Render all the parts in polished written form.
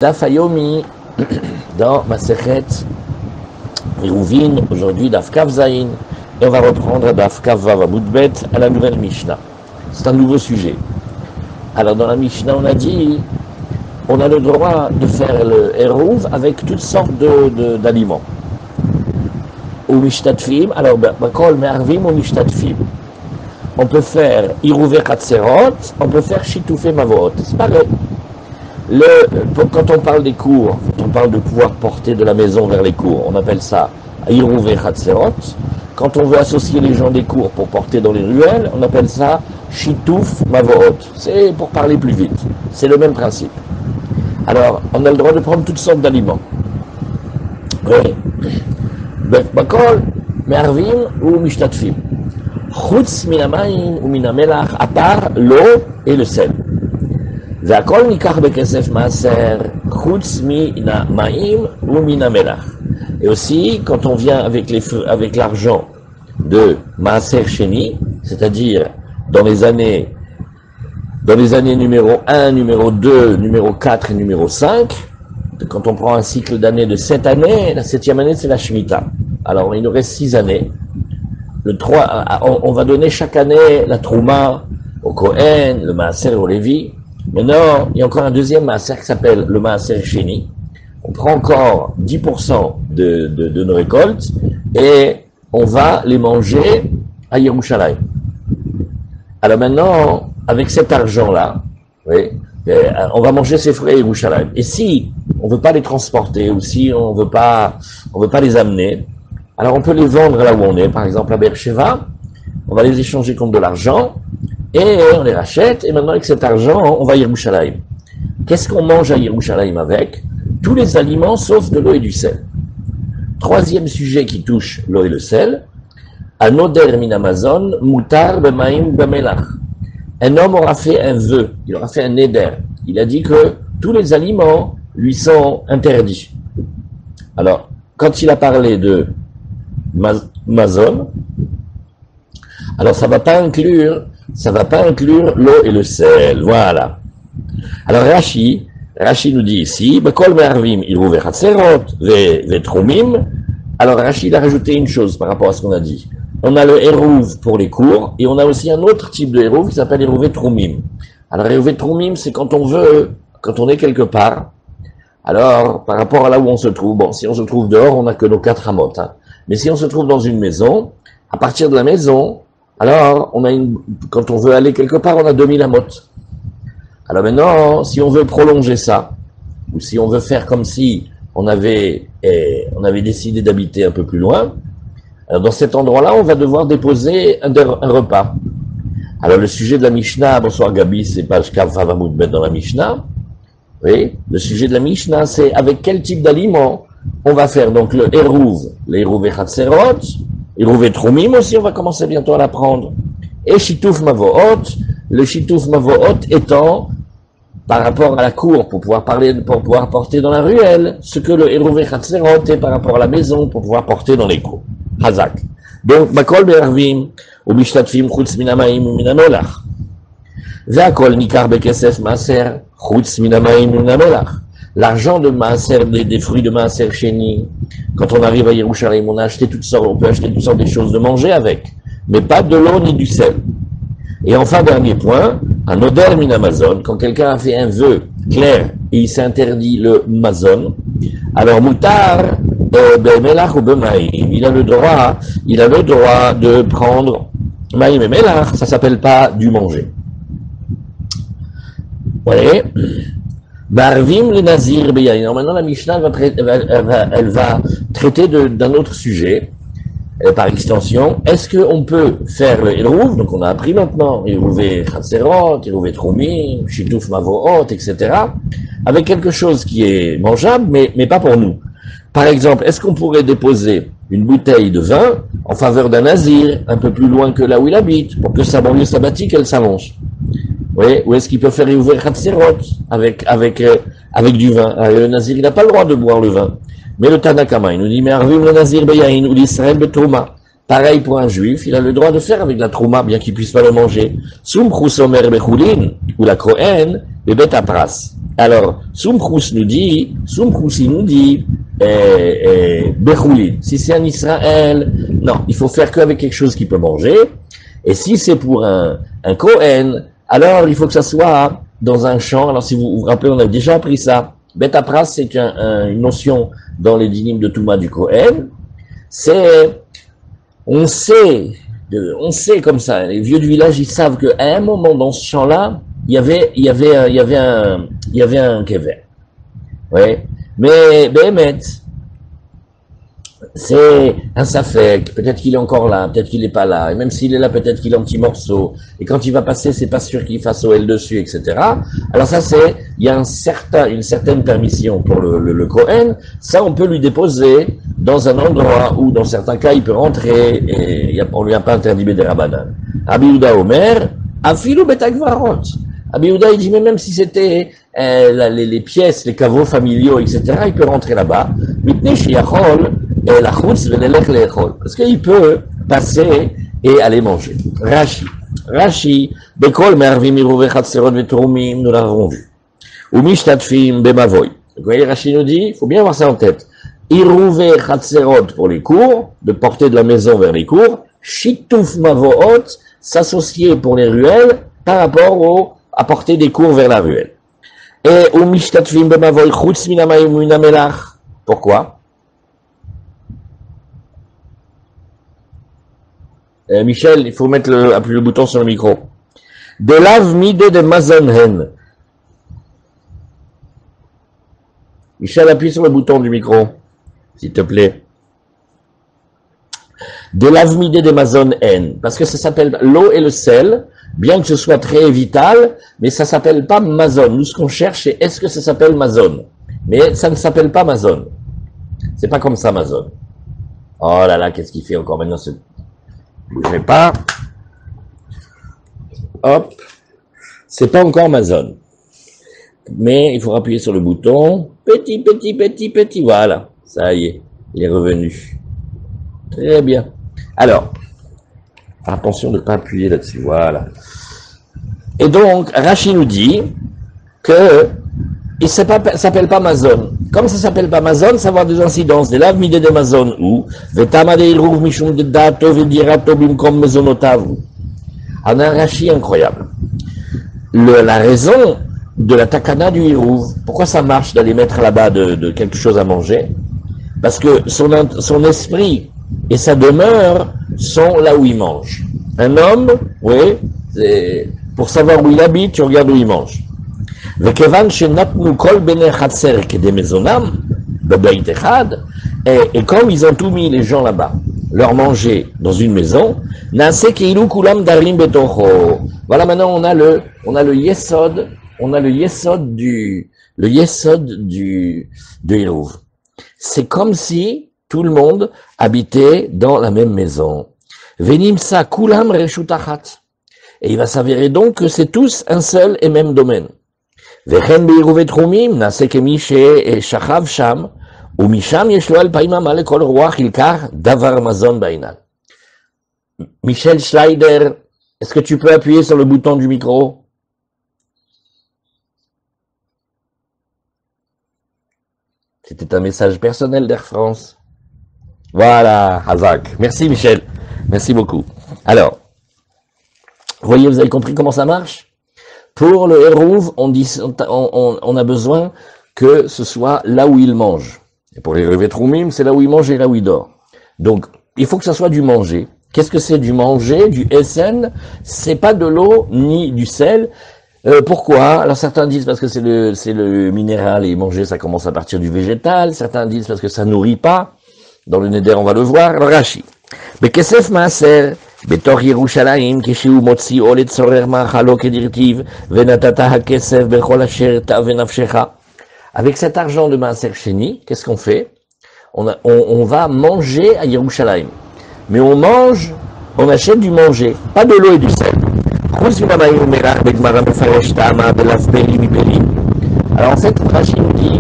Daf Hayomi, dans Masechet Eruvin, aujourd'hui Daf Kav Zayin, et on va reprendre Daf Kav Vav Amud Bet à la nouvelle Mishnah. C'est un nouveau sujet. Alors dans la Mishnah, on a dit, on a le droit de faire le Eruv avec toutes sortes d'aliments. Ou Mishtatfim, alors Bakol Me'arvim ou Mishtatfim. On peut faire Iruve Chatzerot, on peut faire Shitufé Mavoot. C'est pareil. Quand on parle des cours, quand on parle de pouvoir porter de la maison vers les cours, on appelle ça Iruve Chatzerot. Quand on veut associer les gens des cours pour porter dans les ruelles, on appelle ça Shituf Mavoot. C'est pour parler plus vite. C'est le même principe. Alors, on a le droit de prendre toutes sortes d'aliments. Oui. Bakol, Me'arvim ou Mishtatfim. Chutz minamayim ou minamelach, à part l'eau et le sel. Ve'akol nikach bekesef maaser, chutz minamayim ou minamelach. Et aussi, quand on vient avec l'argent de maaser sheni, c'est-à-dire dans les années numéro 1, numéro 2, numéro 4 et numéro 5, quand on prend un cycle d'années de 7 années, la 7e année c'est la Shemitah. Alors il nous reste 6 années. On va donner chaque année la Trouma au Kohen, le Maaser au Lévi. Maintenant, il y a encore un deuxième Maaser qui s'appelle le Maaser Sheni. On prend encore 10% de nos récoltes et on va les manger à Yerushalayim. Alors maintenant, avec cet argent-là, oui, on va manger ces fruits à Yerushalayim. Et si on ne veut pas les transporter ou si on veut pas les amener, alors on peut les vendre là où on est, par exemple à Beersheva, on va les échanger contre de l'argent, et on les rachète, et maintenant avec cet argent, on va à Yerushalayim. Qu'est-ce qu'on mange à Yerushalayim avec? Tous les aliments sauf de l'eau et du sel. Troisième sujet qui touche l'eau et le sel, Anoder min Amazon, mutar b'maim b'melach. Un homme aura fait un vœu, il aura fait un neder. Il a dit que tous les aliments lui sont interdits. Alors, quand il a parlé de Mazon, alors ça va pas inclure l'eau et le sel, voilà. Alors Rashi nous dit ici, Bekol me'arvim iruve chatzerot ve'trumim. Alors Rashi il a rajouté une chose par rapport à ce qu'on a dit. On a le Eruv pour les cours, et on a aussi un autre type de Eruv qui s'appelle Eruve Trumim. Alors Eruve Trumim, c'est quand on est quelque part, alors par rapport à là où on se trouve, bon, si on se trouve dehors, on n'a que nos 4 amotes, hein. Mais si on se trouve dans une maison, à partir de la maison, alors quand on veut aller quelque part, on a 2000 amotes. Alors maintenant, si on veut prolonger ça, ou si on veut faire comme si on avait décidé d'habiter un peu plus loin, alors dans cet endroit-là, on va devoir déposer un repas. Alors le sujet de la Mishnah, bonsoir Gabi, c'est page Kav Vav Amud Bet dans la Mishnah. Oui, le sujet de la Mishnah, c'est avec quel type d'aliment on va faire donc le Eruv, l'Eruv Chatzerot, Eruv Trumim aussi, on va commencer bientôt à l'apprendre. Et Shituf Mavoot, le Shituf Mavoot étant par rapport à la cour, pour pouvoir porter dans la ruelle, ce que le Eruv Chatzerot est par rapport à la maison, pour pouvoir porter dans les cours. Hazak. Donc, Bakol Be'arvim, ou Mishtatfim, Chutz Minamayim, ou Minamelach. Ve'akol Nikar Bekesef Maaser, Chutz Minamayim, ou Minamelach. L'argent de Maaser, des fruits de Maaser Sheni, quand on arrive à Yerushalayim, on peut acheter toutes sortes de choses de manger avec, mais pas de l'eau ni du sel. Et enfin, dernier point, un oder min Amazon, quand quelqu'un a fait un vœu clair et il s'est interdit le mazon, alors mutar be'melach ou be'maïm, il a le droit de prendre maïm et melach, ça s'appelle pas du manger. Ouais. Barvim le nazir beyayin. Alors maintenant la Mishnah elle va traiter d'un autre sujet, par extension. Est-ce qu'on peut faire le Eruv, donc on a appris maintenant, Eruve Chatzerot, Eruve Trumim, Shituf Mavoot, etc., avec quelque chose qui est mangeable, mais pas pour nous. Par exemple, est-ce qu'on pourrait déposer une bouteille de vin en faveur d'un nazir, un peu plus loin que là où il habite, pour que sa banlieue sabbatique, elle s'allonge? Oui, ou est-ce qu'il peut faire Eruve Chatzerot avec du vin? Le nazir, il n'a pas le droit de boire le vin. Mais le Tanakama, il nous dit, mais Arvim le nazir beyayin ou l'Israël betrouma. pareil pour un juif, il a le droit de faire avec la trouma, bien qu'il puisse pas le manger. Sumchus omer bechulin, ou la Kohen, bebet apras. Alors, Sumchus nous dit, bechulin. Si c'est un Israël, non, il faut faire qu'avec quelque chose qu'il peut manger. Et si c'est pour un Kohen, alors il faut que ça soit dans un champ. Alors si vous vous rappelez, on a déjà appris ça. Bet apras, c'est une notion dans les dynimes de Touma du Kohen. On sait comme ça, les vieux du village, ils savent qu'à un moment dans ce champ-là, il y avait un kever. Ouais. Mais, Béhémet, c'est un safek, peut-être qu'il est encore là, peut-être qu'il n'est pas là, et même s'il est là, peut-être qu'il est en petits morceaux, et quand il va passer, c'est pas sûr qu'il fasse OL dessus, etc. Alors ça, il y a une certaine permission pour le Kohen, ça on peut lui déposer dans un endroit où, dans certains cas, il peut rentrer, et on lui a pas interdit des rabanan. Rabbi Yehuda Omer, Afilu betagvarot. Rabbi Yehuda, il dit, mais même si c'était les pièces, les caveaux familiaux, etc., il peut rentrer là-bas. Parce qu'il peut passer et aller manger. Rashi, Bekol mervim iruve chatserot veturumim, nous l'avons vu. Ou mishtatfim bemavoy. Vous voyez, Rashi nous dit, il faut bien avoir ça en tête. Iruve chatserot pour les cours, de porter de la maison vers les cours. Shituf mavoot, s'associer pour les ruelles par rapport à porter des cours vers la ruelle. Et ou mishtatfim bemavoy chutz minamayim minamelach. Pourquoi? Michel, il faut mettre appuyer le bouton sur le micro. De lav mide de mazonhen. Michel, appuie sur le bouton du micro, s'il te plaît. De lav mide de mazonhen. Parce que ça s'appelle l'eau et le sel, bien que ce soit très vital, mais ça s'appelle pas mazon. Nous, ce qu'on cherche, c'est est-ce que ça s'appelle mazon? Mais ça ne s'appelle pas mazon. C'est pas comme ça, mazon. Oh là là, qu'est-ce qu'il fait encore maintenant? Bougez pas. Hop. C'est pas encore ma zone. Mais il faut appuyer sur le bouton. Petit. Voilà. Ça y est. Il est revenu. Très bien. Alors. Attention de ne pas appuyer là-dessus. Voilà. Et donc, Rashi nous dit que il s'appelle pas Mazon. Comme ça s'appelle pas Mazon, ça va avoir des incidences. De la mide de Mazon ou vetama de iruv mishum de dato vedirato bimkom mezonotav. On a un Rashi incroyable. La raison de la takana du iruv, pourquoi ça marche d'aller mettre là-bas de quelque chose à manger? Parce que son esprit et sa demeure sont là où il mange. Un homme, oui, pour savoir où il habite, tu regardes où il mange. Et comme ils ont tout mis les gens là-bas, leur manger dans une maison, voilà, maintenant on a le yesod, de Hirouv. C'est comme si tout le monde habitait dans la même maison. Venimsa kulam reshutachat. Et il va s'avérer donc que c'est tous un seul et même domaine. Vechen beiruvet trumim, nase kemi shechachav sham, ou misham yeshlo al paimam ale kol ruach ilkar davar mazon bainal. Michel Schneider, est-ce que tu peux appuyer sur le bouton du micro? C'était un message personnel d'Air France. Voilà, Hazak. Merci Michel. Merci beaucoup. Alors, voyez, vous avez compris comment ça marche? Pour le Hérouv, on a besoin que ce soit là où il mange. Et pour les Revetroumim, c'est là où il mange et là où il dort. Donc, il faut que ça soit du manger. Qu'est-ce que c'est du manger, du SN? C'est pas de l'eau ni du sel. Pourquoi? Alors certains disent parce que c'est le minéral et manger ça commence à partir du végétal. Certains disent parce que ça nourrit pas. Dans le Neder on va le voir. Alors Rashi. Bekesef maaser. בתוך ירושלים, כשהוא מוציא או לצורר מאכלו כדרתיו, ונתת הכסף בכל אשר תאווה נפשך. Avec cet argent de Maaser Sheni, qu'est-ce qu'on fait? On va manger à Yerushalayim. Mais on achète du manger, pas de l'eau et du sel. Alors en fait, Rashi nous dit,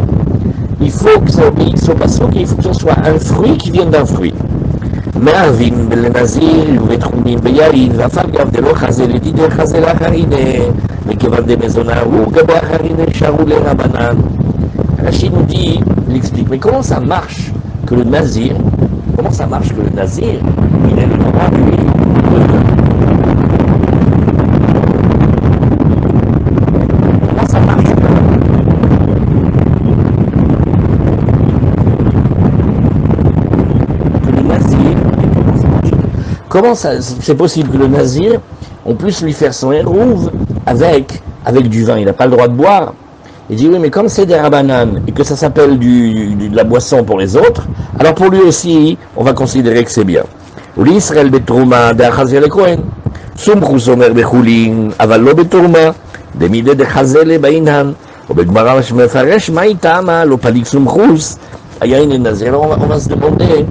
il faut que ce soit un fruit qui vienne d'un fruit. מערבים לנזיר ותחומים ביין, ואף על גב דלא חזה לדידי חזה לאחריני, מכיוון דמזונה הוא גבו אחריני שרו לרבנן. Rachid nous dit, il explique, mais comment ça marche que le nazir, il ait le droit, lui, comment ça marche? Que le nazir, comment ça, c'est possible que le nazir, on puisse lui faire son hérouve avec du vin, il n'a pas le droit de boire. Il dit oui, mais comme c'est des rabananes et que ça s'appelle de la boisson pour les autres, alors pour lui aussi, on va considérer que c'est bien. L'Israël betrouma d'Achazir le Kohen, Sumchus omer bechulin, aval lo betrouma, demide de Chazel bainan, ou begmara mefaresh maïtama, lo palik Sumchus, ayayin et nazir. Alors on va se demander,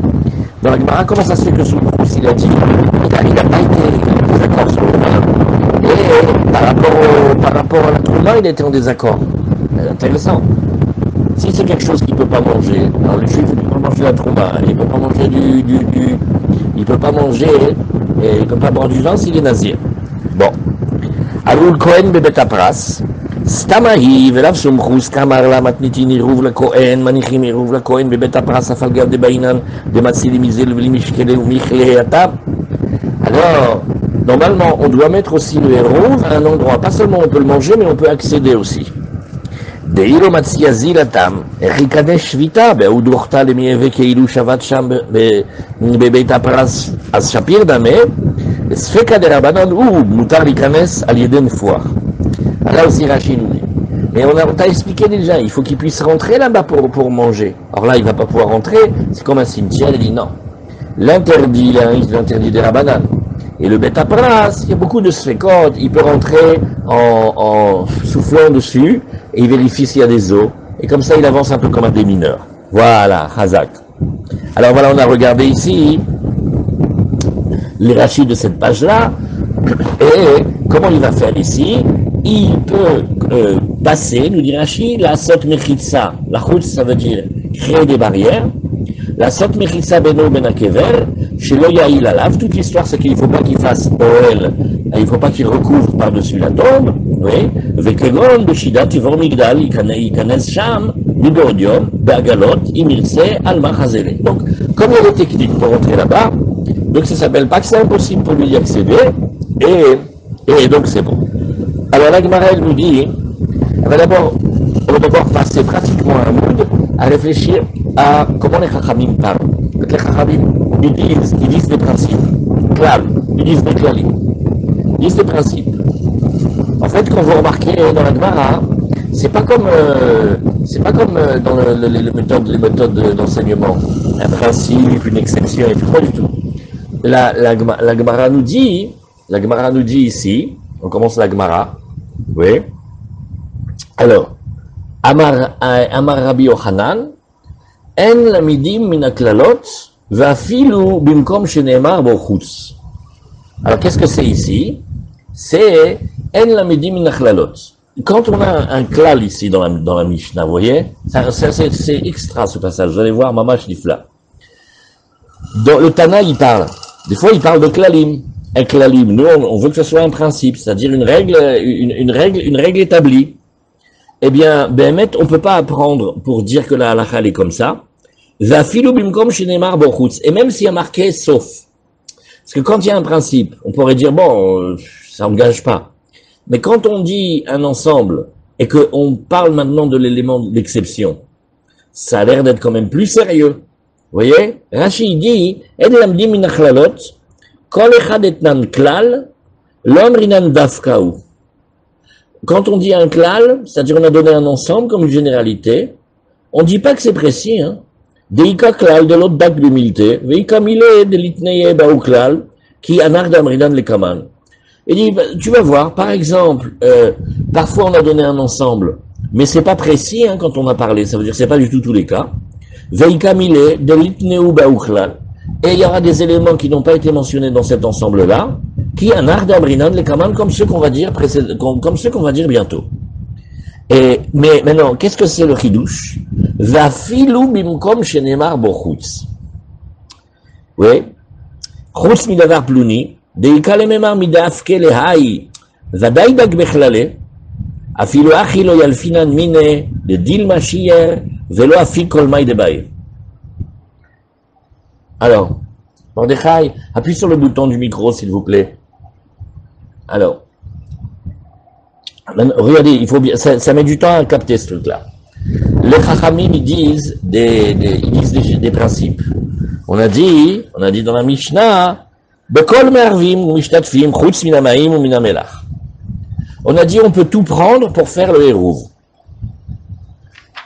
dans la Gemara, comment ça se fait que Sumchus, il a dit, il n'a pas été en désaccord sur le vin, et par rapport à la trouma, il était en désaccord. Intéressant. Si c'est quelque chose qu'il ne peut pas manger, alors le juif ne peut pas manger la trouma, il ne peut pas manger il peut pas manger, et il ne peut pas boire du vin s'il est nazir. Bon. Alors le Kohen bebet apras, stamahi, velav sumchus, kamar la matnitin iruv la Kohen, manichim iruv la Kohen bebet apras, afalgav de bainan, de matsilimizil, vlimishkele, umichleyata. Alors, normalement, on doit mettre aussi le hérouve à un endroit. Pas seulement on peut le manger, mais on peut accéder aussi. Deiro matsia zilatam, rikadesh vita, beudurta le mieve keilu shavat sham bebeit apras as shapir dame, sfeka de rabanan ou mutar likanes al yeden foire. Là aussi Rachid nous dit. Mais on t'a expliqué déjà, il faut qu'il puisse rentrer là-bas pour manger. Alors là, il va pas pouvoir rentrer, c'est comme un cimetière, il dit non. L'interdit des rabanan. Et le bêta pras, il y a beaucoup de sfekot, il peut rentrer en soufflant dessus, et il vérifie s'il y a des os, et comme ça il avance un peu comme un démineur. Voilà, Hazak. Alors voilà, on a regardé ici les rachis de cette page-là, et comment il va faire ici? Il peut passer, nous dit Rachid, la sot mechitsa. La chutz, ça veut dire créer des barrières. La sot mechitsa beno benakever, chez l'oyaïl alav, toute l'histoire c'est qu'il ne faut pas qu'il fasse oel, il ne faut pas qu'il recouvre par-dessus la tombe, oui, vekegon de shida tivor migdal, ikanes sham, libodium, beagalot, imirse, alma chazele. Donc, comme il y a des techniques pour rentrer là-bas, donc ça ne s'appelle pas que c'est impossible pour lui y accéder, et donc c'est bon. Alors la Gemara nous dit, on va d'abord passer pratiquement un mood à réfléchir à comment les Chachamim parlent. Les Chachamim, ils disent des principes. Klal, ils disent des klalim. Ils disent des principes. En fait, quand vous remarquez dans la Gemara, c'est pas comme dans les méthodes d'enseignement. Un principe, une exception, et tout, pas du tout. La Gemara nous dit ici, on commence la Gemara, oui. Alors, Amar Rabbi Yochanan, En lamidim min aklalot, vafilu bimkom shenemar bo chutz. Alors, qu'est-ce que c'est ici? C'est En lamidim min aklalot. Quand on a un klal ici dans la Mishnah, vous voyez, c'est extra ce passage. Vous allez voir, Mamash Nifla. Dans le Tana, il parle. Des fois, il parle de klalim. Un klalim. Nous, on veut que ce soit un principe, c'est-à-dire une règle établie. Eh bien, Behemet, on peut pas apprendre pour dire que la halakha est comme ça. Vafilu bimkom shenemar bo chutz. Et même s'il y a marqué sauf. Parce que quand il y a un principe, on pourrait dire, bon, ça engage pas. Mais quand on dit un ensemble, et qu'on parle maintenant de l'élément d'exception, ça a l'air d'être quand même plus sérieux. Vous voyez? Rashi dit, Ed lamdim min achlalot, kol echad etnan klal, l'omrinan dafkaou. Quand on dit un klal, c'est-à-dire on a donné un ensemble comme une généralité, on dit pas que c'est précis, hein. Deika klal de l'autre dak d'humilité, veika mile de litneye baou klal, qui anar d'amrinan le kaman. Il dit, tu vas voir, par exemple, parfois on a donné un ensemble, mais c'est pas précis, hein, quand on a parlé, ça veut dire que c'est pas du tout tous les cas. Veika mile de litneu baou klal. Et il y aura des éléments qui n'ont pas été mentionnés dans cet ensemble-là, qui un art d'abrinan les kaman comme ceux qu'on va dire bientôt. Mais maintenant, qu'est-ce que c'est le chidouche? Va filou bimkom shenemar bochutz. Oui. חוץ מדבר פלוני, דעיקה לממר מדאפקה להי, ודאי דק בכללה, אפילו אחי לא ילפינן מיני, לדילמה שיער, ולא אפיק כל מי דבעיר. Alors, Mordechai, appuie sur le bouton du micro, s'il vous plaît. Alors, regardez, il faut bien, ça met du temps à capter ce truc-là. Les Chachamim, ils disent des principes. On a dit dans la Mishnah, Bekol mervim ou mishtatfim, chutz minamaim ou minamelach. On a dit, on peut tout prendre pour faire le hérouv.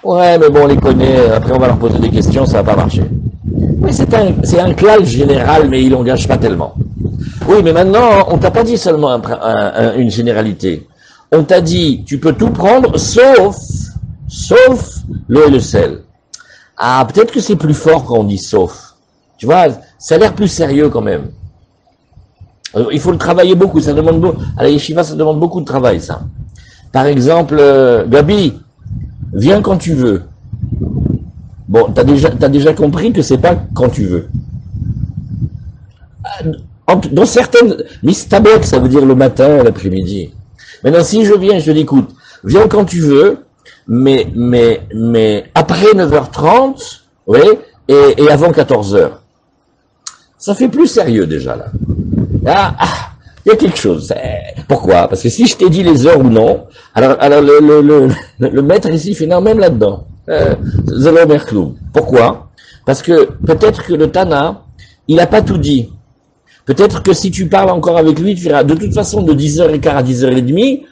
Ouais, mais bon, on les connaît, après on va leur poser des questions, ça va pas marcher. Oui, c'est un klal général, mais il n'engage pas tellement. Oui, mais maintenant, on t'a pas dit seulement une généralité. On t'a dit, tu peux tout prendre, sauf l'eau et le sel. Ah, peut-être que c'est plus fort quand on dit sauf. Tu vois, ça a l'air plus sérieux quand même. Alors, il faut le travailler beaucoup, ça demande beaucoup. À la yeshiva, ça demande beaucoup de travail, ça. Par exemple, Gabi, viens quand tu veux. Bon, t'as déjà compris que c'est pas quand tu veux. Dans certaines, mistabek, ça veut dire le matin, l'après-midi. Maintenant, si je viens, je te dis, écoute, viens quand tu veux, mais après 9h30, oui, et avant 14h. Ça fait plus sérieux déjà, là. Il y a quelque chose. Pourquoi? Parce que si je t'ai dit les heures ou non, alors le maître ici fait non, même là-dedans. Pourquoi? Parce que peut-être que le Tana, il n'a pas tout dit. Peut-être que si tu parles encore avec lui, tu diras, de toute façon, de 10h15 à 10h30,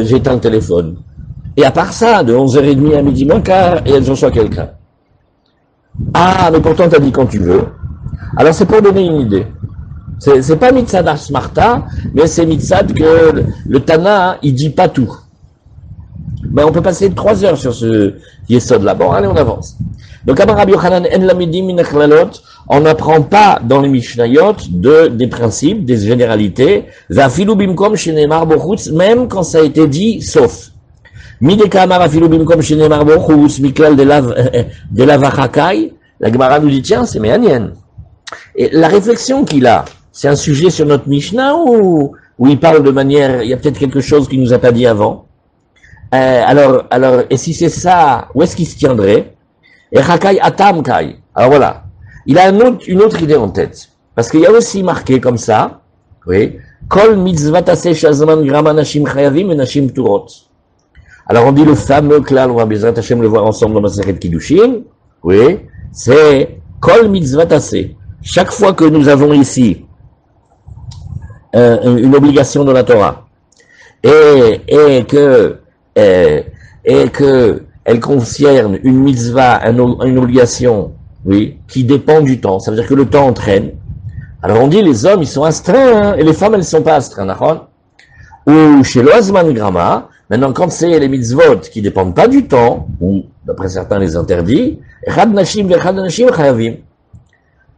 j'éteins le téléphone. Et à part ça, de 11h30 à midi moins quart, et je reçois quelqu'un. Ah, mais pourtant, t'as dit quand tu veux. Alors, c'est pour donner une idée. C'est pas mitzad Smarta, mais c'est mitzad que le Tana, il dit pas tout. Ben, on peut passer 3 heures sur ce yesod là. Bon, allez, on avance. Donc, Amar Rabbi Yochanan en lamidim min achlalot, on n'apprend pas dans les Mishnayot des principes, des généralités, vafilu bimkom shenemar bochutz, même quand ça a été dit sauf. Mideka amar afilu bimkom shenemar bochutz, miklal de la vachakai, la Gemara nous dit, tiens, c'est méanienne. Et la réflexion qu'il a, c'est un sujet sur notre Mishnah où il parle de manière, il y a peut-être quelque chose qu'il nous a pas dit avant. Alors, et si c'est ça, où est-ce qu'il se tiendrait? Et Chakai Atam Kai. Alors voilà. Il a une autre idée en tête. Parce qu'il y a aussi marqué comme ça, oui, Kol mitzvah taseh shazman grama nashim chayavim et nashim turot. Alors on dit le fameux klal, on va Bezrat Hashem le voir ensemble dans Masechet Kiddushin, oui, c'est Kol mitzvah taseh. Chaque fois que nous avons ici une obligation de la Torah, et que elle concerne une mitzvah, une obligation, oui, qui dépend du temps. Ça veut dire que le temps entraîne. Alors on dit les hommes ils sont astreints, hein, et les femmes elles ne sont pas astreintes, d'accord? Ou chez l'Oazman Grama, maintenant quand c'est les mitzvot qui dépendent pas du temps, ou d'après certains les interdits, Echad Nashim v'Echad Nashim Chayavim.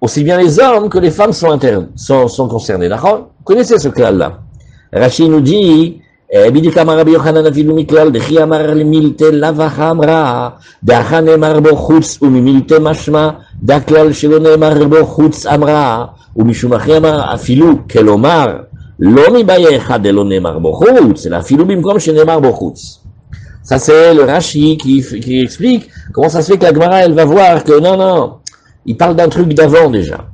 Aussi bien les hommes que les femmes sont concernés, d'accord? Vous connaissez ce cas-là. Rashi nous dit, בדיוק אמר רבי יוחנן אפילו מכלל, דכי אמר למילתי לבחה אמרה, דאחה נאמר בו חוץ וממילתי משמע, דכלל שלא נאמר בו חוץ אמרה, ומשום אחי אמר אפילו, כלומר, לא מבעיה אחד דלא נאמר בו חוץ, אלא אפילו במקום שנאמר בו חוץ. Ça c'est le Rashi qui explique comment ça se fait que la Gemara elle va voir que non, il parle d'un truc d'avant déjà.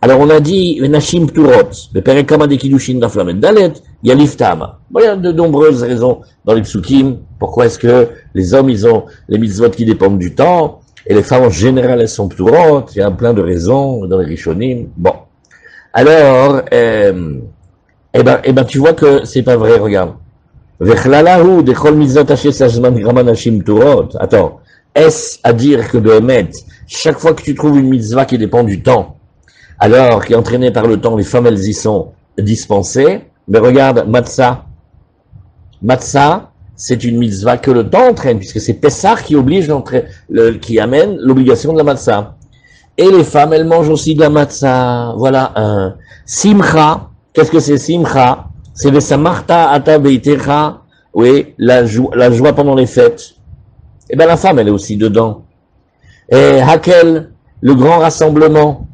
Alors on a dit Nashim Turot, le Perekama de Kiddushin d'Aflamet Dalet, il y a l'Iftama. Bon, il y a de nombreuses raisons dans les psukim. Pourquoi est-ce que les hommes ils ont les mitzvot qui dépendent du temps et les femmes en général elles sont Turot? Il y a plein de raisons dans les Rishonim. Bon, alors tu vois que c'est pas vrai. Regarde. Vechlalahu dechol mitzvot asher sajman grama Nashim Turot. Attends, est-ce à dire que Behemet, chaque fois que tu trouves une mitzvah qui dépend du temps, alors, qui est entraîné par le temps, les femmes, elles y sont dispensées. Mais regarde, Matzah. Matzah, c'est une mitzvah que le temps entraîne, puisque c'est Pessah qui oblige qui amène l'obligation de la Matzah. Et les femmes, elles mangent aussi de la Matzah. Voilà un Simcha. Qu'est-ce que c'est Simcha? C'est Vesamarta ata beitecha. Oui, la joie pendant les fêtes. Eh ben, la femme, elle est aussi dedans. Et Hakel, le grand rassemblement.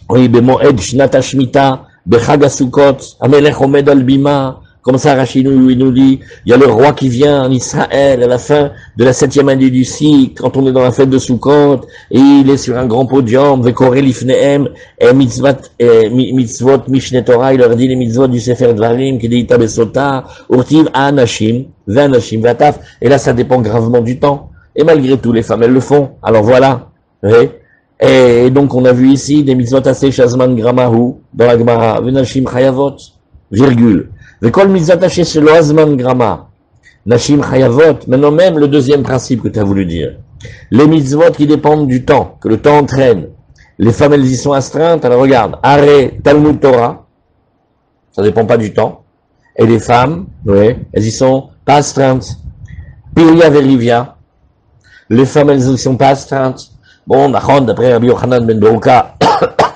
Oui, Bemoed Shnat Shmita, Bechag HaSukkot, Amelech Omed al Bima, comme ça Rachid nous dit, il y a le roi qui vient en Israël à la fin de la 7e année du cycle, quand on est dans la fête de Sukkot, et il est sur un grand podium, Vekore Lifnehem, et mitzvot Mishne Torah, il leur dit les mitzvot du Sefer Dvarim, qui dit Ita Besota, Urtiv Anashim, Vanashim Vataf, et là ça dépend gravement du temps, et malgré tout les femmes elles le font, alors voilà, oui. Et donc, on a vu ici des mitzvot assez shazman gramahu dans la Gemara, venashim chayavot, virgule. Vekol mitzvot assez shelo azman grama, nashim chayavot. Maintenant, même le deuxième principe que tu as voulu dire. Les mitzvot qui dépendent du temps, que le temps entraîne. Les femmes, elles y sont astreintes. Alors, regarde, arrêt, Talmud Torah, ça dépend pas du temps. Et les femmes, oui, elles y sont pas astreintes. Piria verivia, les femmes, elles y sont pas astreintes. Bon, d'après Rabbi Yochanan ben Berouka,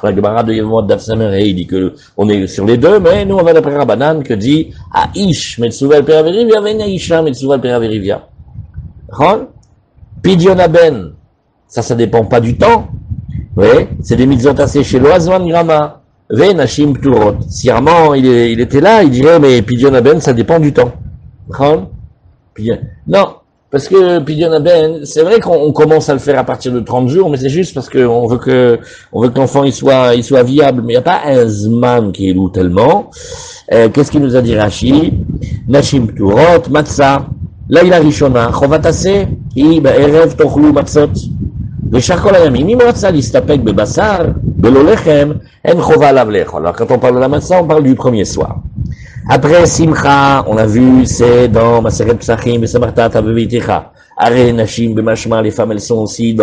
la Gemara de Yevamot Daf Samer, il dit que on est sur les deux, mais nous on va d'après Rabbanan que dit Aish Metsuval Peraverivia, Ven Aisha Metsuval Peraverivia. Pidyon Ben, ça dépend pas du temps. Oui, c'est des mitzvot assez chez l'Oazman Grama, Ven Hashim Pturot. Si Armand il était là, il dirait mais Pidyon Ben, ça dépend du temps. Non. Parce que Pidyon Ben, c'est vrai qu'on commence à le faire à partir de 30 jours, mais c'est juste parce qu'on veut que l'enfant il soit viable. Mais il n'y a pas un zman qui est lourd tellement. Qu'est-ce qu'il nous a dit Rashi? Nashim Pturot, Matzah, Laila Rishona, Chovatase, Erev Tochlu Matzot. ושכל הימים, אם הוא רצה להסתפק בבשר, בלא לחם, אין חובה עליו לאכול. Alors quand on parle de la matzah, on parle du premier soir. Après Simcha, on a vu, c'est dans Maseret Psachim, Besamartat, Avevitecha. Are Nashim, Bemashma, les femmes, elles sont aussi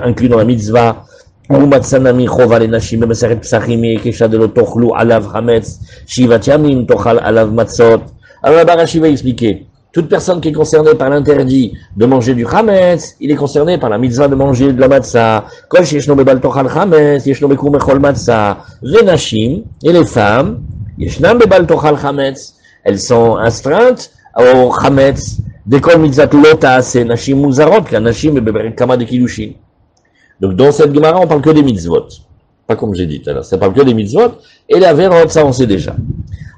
inclus dans la mitzvah. Ou Matsanami, Chova, les Nashim, Bemaseret Psachim, et Kesha de l'Otochlu, Alav Hametz, Shivat Yamim, Tochal, Alav Matzot. Alors là, Rashi va expliquer. Toute personne qui est concernée par l'interdit de manger du chametz, il est concerné par la mitzvah de manger de la matzah. Kol sheyeshno bebal tochal chametz, yeshno bekur mechol matzah. Venashim, et les femmes, yeshnam bebal tochal chametz, elles sont astreintes au chametz. Dekol mitzvah lota ase nashim muzarot, car nashim beberik kama de kiddushin. Donc dans cette Gemara, on parle que des mitzvot. Pas comme j'ai dit tout à l'heure, ça parle que des mitzvot. Et la verot, ça on sait déjà.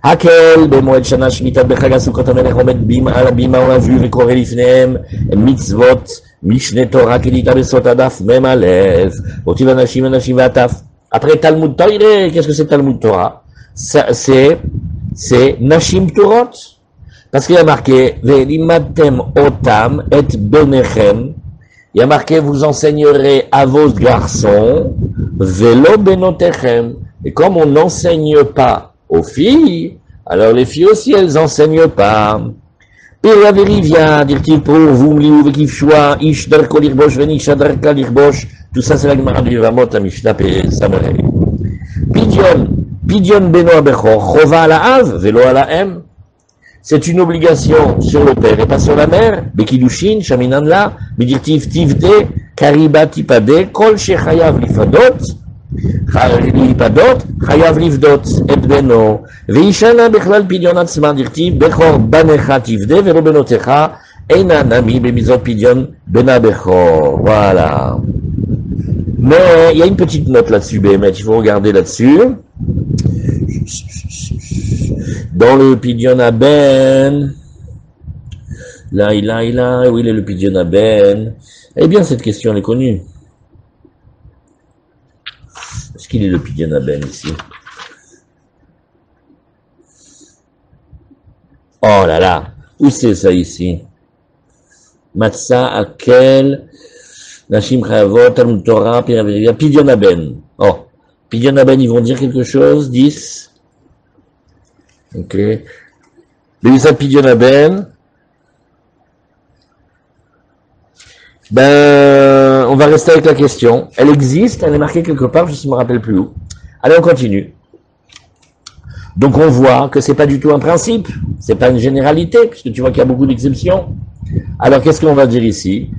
Hakel, במועד שנה שמיטת בחג הסוכות המלך עומד על הבימה ולביא וקורא לפניהם מצוות משנה תורה כדיתה בסוד הדף מ"א אותי ואנשים והטף. Après Talmud Torah, qu'est-ce que c'est Talmud Torah? C'est Nashim Pturot. Parce qu'il y a marqué Velimatem otam et benechem. Il y a marqué vous enseignerez à vos garçons velo benotechem. Et comme on n'enseigne pas aux filles, alors les filles aussi, elles enseignent pas. Piria verivia, dire-t-il pour vous, mliou vekifshua, ish darko lirbosh, venisha darka lirbosh. Tout ça, c'est la Gemara du Yevamot, la Mishnah et Samerei. Pidyon beno abechor, chova ala av, velo ala em. C'est une obligation sur le père et pas sur la mère. Bekidushin, shaminan la, bidirtiv tivde, kariba tipade, kol shechayav lifadot. להיפדות, חייב לפדות את בנו, וישנה בכלל פדיון עצמה, דכתיב, בכור בנך תפדה ולא בנותיך, אינה נמי במצוות פדיון בן הבכור. Voilà. Mais il y a une petite note là-dessus, Béhémet, il faut regarder là-dessus. Dans le Pidyon Aben, là, où il est le Pidyon Aben? Eh bien, cette question elle est connue. Est-ce qu'il est le Pidyon Aben ici? Oh là là, où c'est ça ici? Matzah, Akel, Nashim Chayavot, Talmud Torah, Pidyon Aben. Oh, Pidyon Aben, ils vont dire quelque chose, 10. Ok. Mais ça, Pidyon Aben. Ben, on va rester avec la question. Elle existe, elle est marquée quelque part, je ne me rappelle plus où. Allez, on continue. Donc on voit que c'est pas du tout un principe, c'est pas une généralité, puisque tu vois qu'il y a beaucoup d'exceptions. Alors qu'est-ce qu'on va dire ici?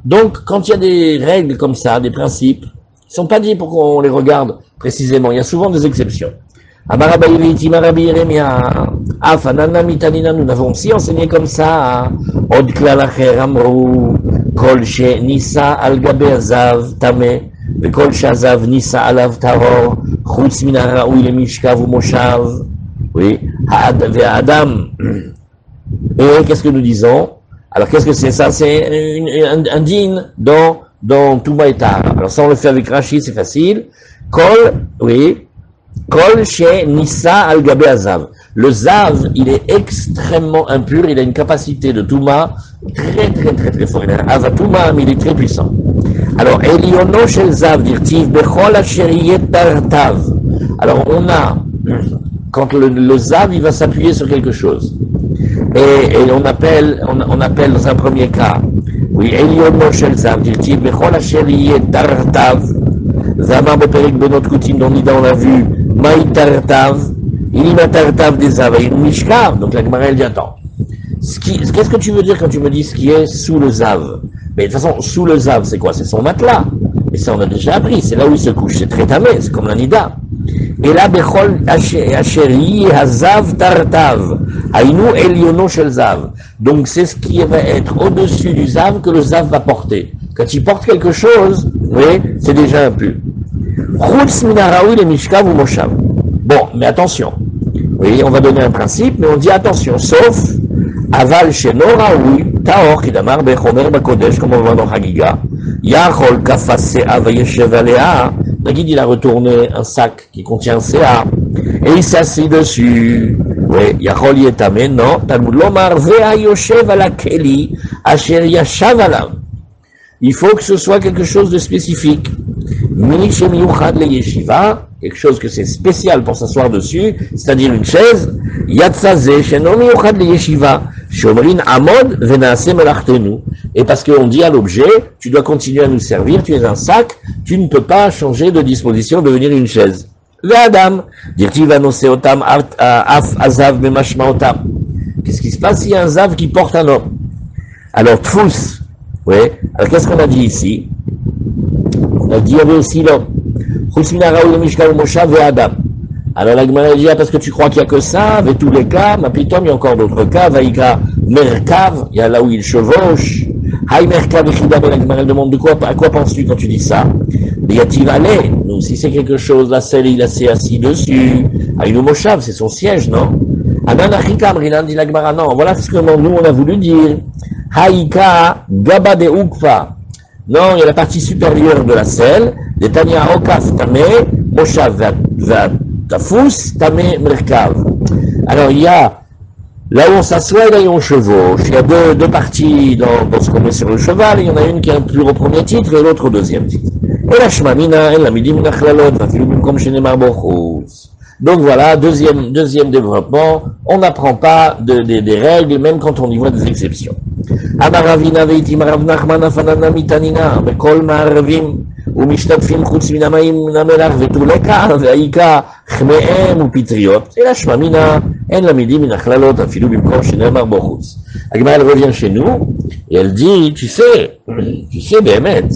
Donc quand il y a des règles comme ça, des principes, ils sont pas dits pour qu'on les regarde précisément, il y a souvent des exceptions. Ah, fanana mitanina, nous n'avons aussi enseigné comme ça. Od klal acher amru, kol she nisa al gabe azav tameh, vekol shazav nisa alav tahor, chutz min haraoui lemishkav umoshav. Oui, Adam. Et qu'est-ce que nous disons? Alors qu'est-ce que c'est ça? C'est un din dans Touma et Tahara. Alors ça on le fait avec Rashi, c'est facile. Kol, oui, Kol she nisa al gabe azav. Le zav, il est extrêmement impur, il a une capacité de Touma très fort. Il a un avatouma, mais il est très puissant. Alors, Eliono shel zav, dirtiv, bechol asher tartav. Alors on a, quand le zav, il va s'appuyer sur quelque chose. Et on appelle dans un premier cas, oui, Eliono shel zav, dirtiv, bechol asher tartav. Zama beperek benot kutim, dont on l'a vu, maï tartav. Il m'a tartav des zav, il mishkav. Donc la Gemara, elle dit, attends. Qu'est-ce que tu veux dire quand tu me dis ce qui est sous le zav? Mais de toute façon, sous le zav, c'est quoi? C'est son matelas. Et ça, on a déjà appris. C'est là où il se couche. C'est très tamé. C'est comme la nida. Et là, bechol asheri hazav tartav. Hainu eliono shel zav. Donc, c'est ce qui va être au-dessus du zav que le zav va porter. Quand il porte quelque chose, oui, c'est déjà impur. Chutz min haraoui le mishkav ou moshav. Bon, mais attention. Oui, on va donner un principe, mais on dit attention, sauf aval sheno raoui, taor kidamar bechomer bakodesh, comme on va dans Hagiga. Yachol kafase avayeshev alea. Le guide, il a retourné un sac qui contient un CA, et il s'assit dessus. Oui, Yachol yetame, non, Talmud lomar ve'ayoshev ala keli, asher yashav alav. Il faut que ce soit quelque chose de spécifique. Mi shemiyuchad le yeshiva, quelque chose que c'est spécial pour s'asseoir dessus, c'est-à-dire une chaise. Yatzazeh sheno miyuchad le yeshiva, shomrin amod venaase melachtenu. Et parce qu'on dit à l'objet, tu dois continuer à nous servir, tu es un sac, tu ne peux pas changer de disposition, devenir une chaise. Ve'adam, dirti vanose otam af azav bemashma otam. Qu'est-ce qui se passe s'il y a un zav qui porte un homme? Alors, tfous. Oui. Alors, qu'est-ce qu'on a dit ici? On a dit, il y avait aussi l'homme. Alors, la Gemara dit, parce que tu crois qu'il n'y a que ça, avec tous les cas, ma pitom, il y a encore d'autres cas, Vaïka, Merkav, il y a là où il chevauche. Haï Merkav, Echida, la Gemara demande de quoi, à quoi penses-tu quand tu dis ça? Yativ allez, nous, si c'est quelque chose, la selle, il s'est assis dessus. Haïnou Moshav, c'est son siège, non? Ananachikam, Rinan dit la Gemara, non, voilà ce que nous, on a voulu dire. Haïka, Gaba de Ukfa. Non, il y a la partie supérieure de la selle, des Tania Okaf, Tamé, Moshav, Tafous, Tamé, Merkav. Alors, il y a, là où on s'assoit, là où on chevauche. Il y a deux parties dans ce qu'on met sur le cheval. Il y en a une qui inclut au premier titre et l'autre au deuxième titre. Et la Shmamina, et la Midim Nachlalot, Vafilubim comme Shenemar Bochous. Donc voilà, deuxième développement, on n'apprend pas des règles, même quand on y voit des exceptions. Amaravina veitim Rav Nachman afanana mitanina, bekol ma'aravim, ומשתתפים חוץ מן המים מן המלח ותולקה והעיקה חמאם ופיטריות אלא שממינה אין למידים מן הכללות אפילו במקום שנאמר בו חוץ. הגמרא elle revient chez nous et elle dit tu sais באמת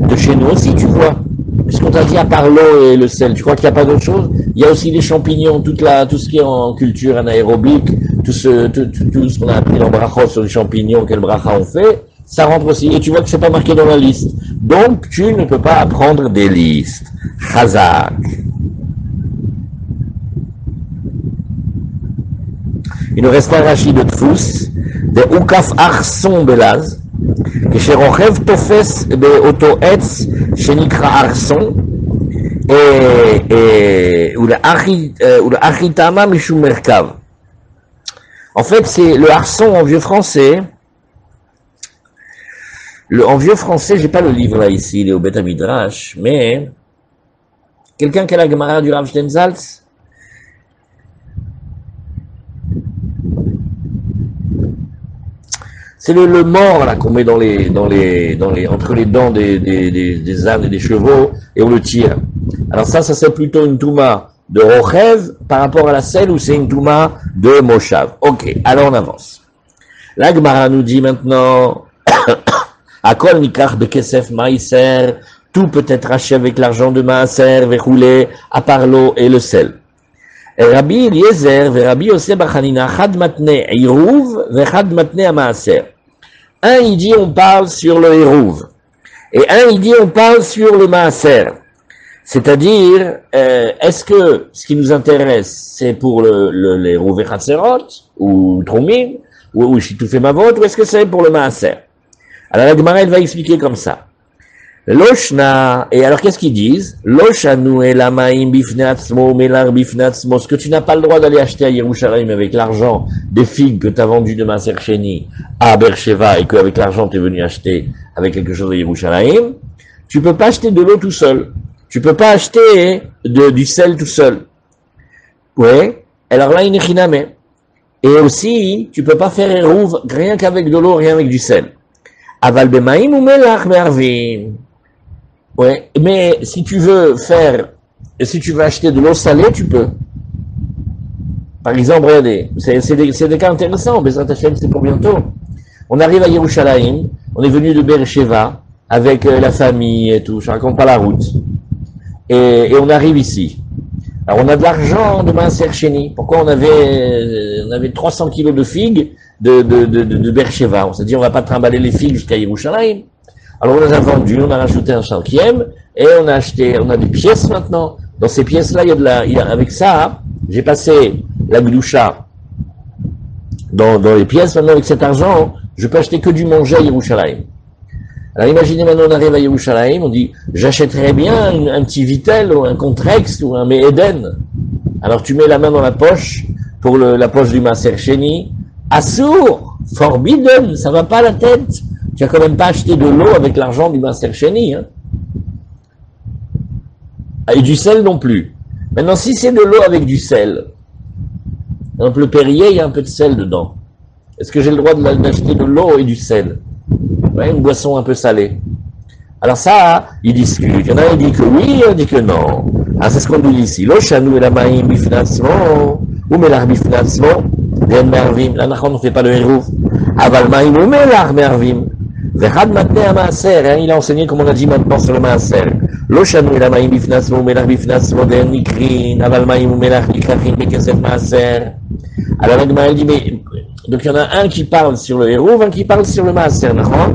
de chez nous aussi tu vois puisqu'on t'a dit à part l'eau et le sel tu crois qu'il n'y a pas d'autre chose? Il y a aussi les champignons, tout ce qui est en culture anaérobique, tout ce qu'on a appris dans brachot sur les champignons, quel bracha on fait, ça rentre aussi. Et tu vois que c'est pas marqué dans la liste. Donc, tu ne peux pas apprendre des listes. Chazak. Il nous reste un rachis de Tfous, de Ukaf Arson Belaz, כשרוכב תופס באותו עץ שנקרא ארסון, ולאחי טעמה משום מרכב. En fait, c'est le harson en vieux français. En vieux français, j'ai pas le livre là ici, il est au Beth Midrash, mais quelqu'un qui a la Gemara du Rav Stenzaltz. C'est le mort là qu'on met entre les dents des ânes et des chevaux et on le tire. Alors ça c'est plutôt une touma de Rochev par rapport à la selle ou c'est une touma de Moshav. Ok, alors on avance. La Gemara nous dit maintenant Akol nikach de kesef maïser, tout peut être acheté avec l'argent de maaser, verroulé, à part l'eau et le sel. Rabbi Eliezer ve Rabbi Yosef Bachanina, Chad matne Irouv ve Chad matne Maaser. Un, il dit on parle sur le Irouv. Et un, il dit on parle sur le Maaser. C'est-à-dire, est-ce que ce qui nous intéresse, c'est pour les Irouv et Chatzerot, ou Trumim, ou Shitufei Mavot, ou est-ce que c'est pour le Maaser? Alors la Gemara, elle va expliquer comme ça. Loshna, et alors qu'est-ce qu'ils disent? Loshanu elamaim bifnatzmo, melar bifnatzmo, ce que tu n'as pas le droit d'aller acheter à Yerushalayim avec l'argent des figues que tu as vendues de Maaser Sheni à Beersheva et qu'avec l'argent tu es venu acheter avec quelque chose à Yerushalayim, tu peux pas acheter de l'eau tout seul. Tu peux pas acheter du sel tout seul. Ouais. Alors là, il est. Et aussi, tu peux pas faire Eruv rien qu'avec de l'eau, rien avec du sel. Aval bemaim ou melach me'arvim. Ouais, mais si tu veux acheter de l'eau salée, tu peux. Par exemple, regardez, c'est des cas intéressants, Bezrat Hashem, c'est pour bientôt. On arrive à Yerushalayim, on est venu de Beersheva, avec la famille et tout, je raconte pas la route. Et on arrive ici. Alors on a de l'argent de Maaser Sheni. Pourquoi on avait 300 kilos de figues de Beersheva. On s'est dit on va pas trimballer les figues jusqu'à Yerushalayim. Alors on les a vendues, on a rajouté un cinquième, et on a des pièces maintenant. Dans ces pièces-là, avec ça, j'ai passé la Gdusha dans les pièces. Maintenant, avec cet argent, je peux acheter que du manger à Yerushalayim. Alors imaginez maintenant, on arrive à Yerushalayim, on dit, j'achèterais bien un petit Vitel, ou un Contrex, ou un Meheden. Alors tu mets la main dans la poche, pour la poche du Maaser Sheni. Assour, forbidden, ça va pas à la tête. Tu as quand même pas acheté de l'eau avec l'argent du Maaser Sheni, hein. Et du sel non plus. Maintenant, si c'est de l'eau avec du sel, par exemple le Perrier, il y a un peu de sel dedans. Est-ce que j'ai le droit d'acheter de l'eau et du sel? Ouais, une boisson un peu salée. Alors ça, ils discutent. Il y en a un dit que oui, il y en a dit que non. Ah, c'est ce qu'on dit ici. Lo shanu elamaim bifnatzmo, ou melar bifnatzmo, ven mervim. Là, on ne fait pas le hérouf. Aval maim ou melar mervim. Vechad matne a maaser. Il a enseigné, comme on a dit maintenant, sur le maaser. Lo shanu elamaim bifnatzmo, melar bifnatzmo, ven nikrin. Aval maim ou melar nikrin, bekesef maaser. Alors, la Gemara dit, mais, donc il y en a un qui parle sur le hérouf, un qui parle sur le maaser, d'accord?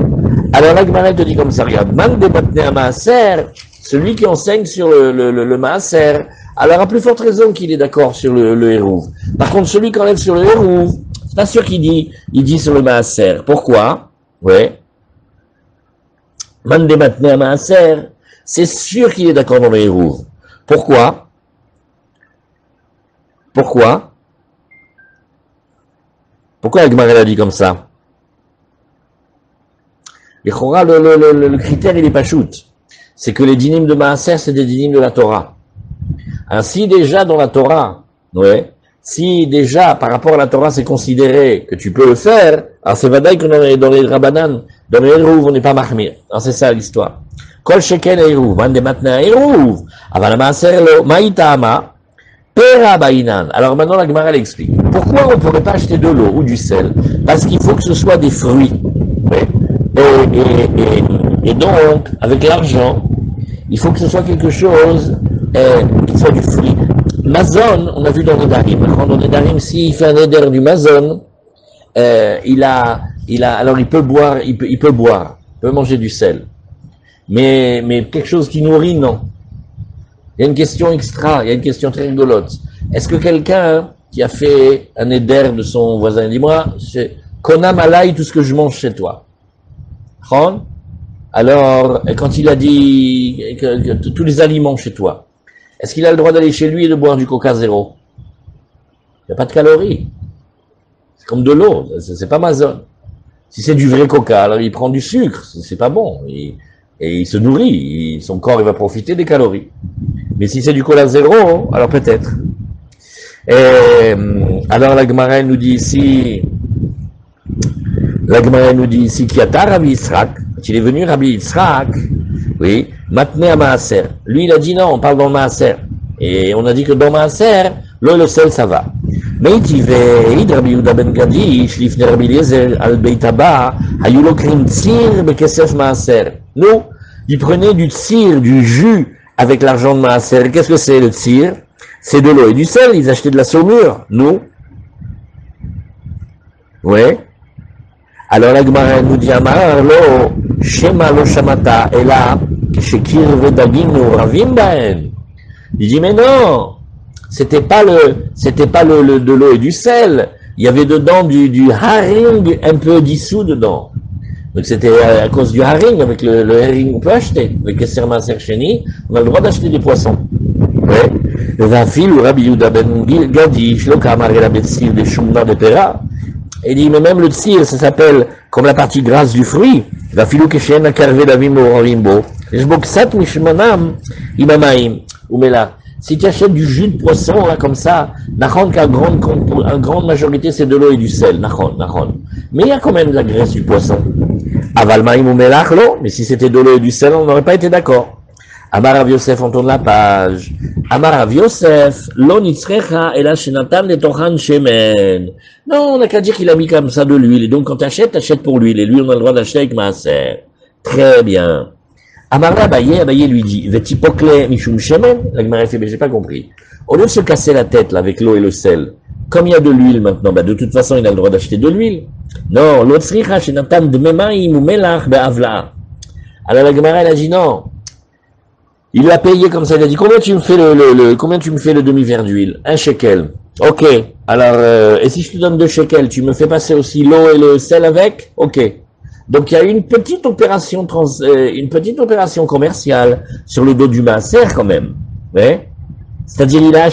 Alors la Gemara te dit comme ça, regarde, man de matne a maaser, celui qui enseigne sur le maaser, alors à plus forte raison qu'il est d'accord sur le hérouf. Par contre, celui qui enlève sur le hérouf, c'est pas sûr qu'il dit sur le maaser. Pourquoi? Ouais. Man de matne a maaser, c'est sûr qu'il est d'accord dans le hérouf. Pourquoi? Pourquoi la Gemara a dit comme ça? Le critère, il est pas shoot. C'est que les dynimes de Maaser, c'est des dynimes de la Torah. Ainsi, déjà, dans la Torah, ouais, si déjà, par rapport à la Torah, c'est considéré que tu peux le faire, alors c'est vadaï que dans les Rabbanan, dans les Hérouv, on n'est pas mahmir. Alors c'est ça l'histoire. Kol sheken Hérouv, man de matna Hérouv, aval Maaser lo, maïtama, pera bainan. Alors maintenant, la Gemara explique. Pourquoi on ne pourrait pas acheter de l'eau ou du sel? Parce qu'il faut que ce soit des fruits. Ouais. Et donc, avec l'argent, il faut que ce soit quelque chose qui soit du fruit. Mazon, on a vu dans les Darim. Dans les Darim, s'il fait un éder du Mazon, alors il peut boire, il peut manger du sel. Mais quelque chose qui nourrit, non. Il y a une question extra, il y a une question très rigolote. Est-ce que quelqu'un qui a fait un éder de son voisin, dis-moi, c'est Konam alay tout ce que je mange chez toi. Alors, quand il a dit que tous les aliments chez toi, est-ce qu'il a le droit d'aller chez lui et de boire du Coca zéro? Il n'y a pas de calories. C'est comme de l'eau, c'est pas Amazon. Si c'est du vrai Coca, alors il prend du sucre, c'est pas bon. Et il se nourrit, son corps il va profiter des calories. Mais si c'est du Cola zéro, alors peut-être. Alors la Gemara nous dit ici, qu'il y a Rabbi Yitzhak, quand il est venu Rabbi Yitzhak, oui, matne à Maaser. Lui, il a dit non, on parle dans le Maaser. Et on a dit que dans Maaser, l'eau et le sel, ça va. Mais il va, Rabbi Yehuda ben Gadi, Shlifne Rabbi Eliezer, al Beit Haba, hayu lokrim tsir bekesef Maaser. Nous, il prenait du tsir, du jus, avec l'argent de Maaser. Qu'est-ce que c'est le tsir? C'est de l'eau et du sel, ils achetaient de la saumure, nous. Ouais. Alors la Gemara nous dit Amar lo shema lo shamata ela shekir vedagim ravim baen. Il dit mais non, c'était pas de l'eau et du sel. Il y avait dedans du haring un peu dissous dedans. Donc c'était à cause du haring, avec le haring on peut acheter. Avec le serma sercheni, on a le droit d'acheter des poissons. Ouais. Le vafil ou Rabbi Yehuda ben Gadi, shloka amar la betzir de shumna de pera. Il dit mais même le tsir, ça s'appelle comme la partie grasse du fruit. Vafilou keshen akarve davim rimbo. Jboksat mishmanam imamaim umela. Si tu achètes du jus de poisson, là, comme ça, n'achon qu'à grande majorité, c'est de l'eau et du sel, n'achon. Mais il y a quand même de la graisse du poisson. Avalmaim ou melach, l'eau, mais si c'était de l'eau et du sel, on n'aurait pas été d'accord. Amar Rav Yosef, on tourne la page. Amar Rav Yosef, lo nitzrecha, ela shenatan letochan shemen. Non, on n'a qu'à dire qu'il a mis comme ça de l'huile. Et donc, quand t'achètes pour l'huile. Et l'huile, on a le droit d'acheter avec maaser. Très bien. Amara Abaye lui dit, Vetipokle Mishum Shemen, la Gemara fait, mais j'ai pas compris. Au lieu de se casser la tête, là, avec l'eau et le sel, comme il y a de l'huile maintenant, bah, de toute façon, il a le droit d'acheter de l'huile. Non, l'otsricha, shenatan de memaim ou melach be'avla. Alors la Gemara, elle a dit non. Il l'a payé comme ça, il a dit, combien tu me fais le demi-verre d'huile? 1 shekel. Ok. Alors, et si je te donne 2 shekels, tu me fais passer aussi l'eau et le sel avec? Ok. Donc il y a une petite opération commerciale sur le dos du maaser quand même. Ouais. C'est-à-dire il a